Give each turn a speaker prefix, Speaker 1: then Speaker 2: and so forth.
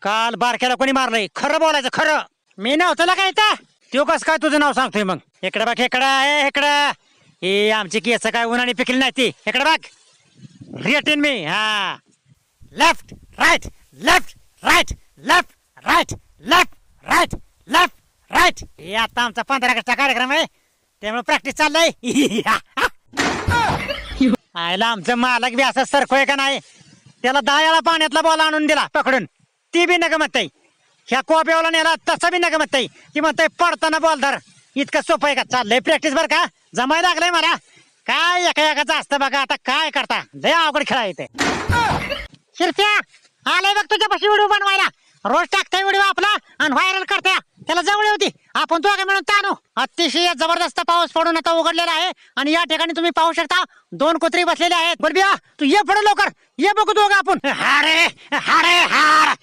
Speaker 1: काल बारक्याला कोणी मारलंय खरं बोलायचं खरं. मी नव्हतं काय तो कस काय तुझं नाव सांगतोय मग. इकडे बघ इकडं ही आमची केस काय उन्हाने पिकली नाही ती. इकडे बघ रेटीन मी. हा left right left right left right left right left right. हे आता आमचा 15 ऑगस्टचा कार्यक्रम आहे त्यामुळे प्रॅक्टिस चाललंय. आयला आमचं मालक बी असं सरकोय का नाही. त्याला 10 वेळा पाण्यातला बॉल आणून दिला पकडून ती बी नका म्हणताय. ह्या कोप्यावला नेला तसा बी नका म्हणताय. ती म्हणताय पडताना बॉल धर. इतकं सोपं आहे का. चाललंय प्रॅक्टिस बर का. जमायला लागलंय मला. काय एका एकाचं असतं बघा. आता काय करता लय अवघड खेळा येते. शिरप्या आलाय बघ तुझ्यापाशी व्हिडिओ बनवायला. रोज टाकताय व्हिडिओ आपला आणि व्हायरल करताय. त्याला जवळ होती आपण दोघे मिळून ताणू. अतिशय जबरदस्त पाऊस पडून आता उघडलेला आहे आणि या ठिकाणी तुम्ही पाहू शकता 2 कुत्री बसलेले आहेत. बरबिया तू ये पुढे लवकर ये बघू दोघं आपण. हारे हारे हार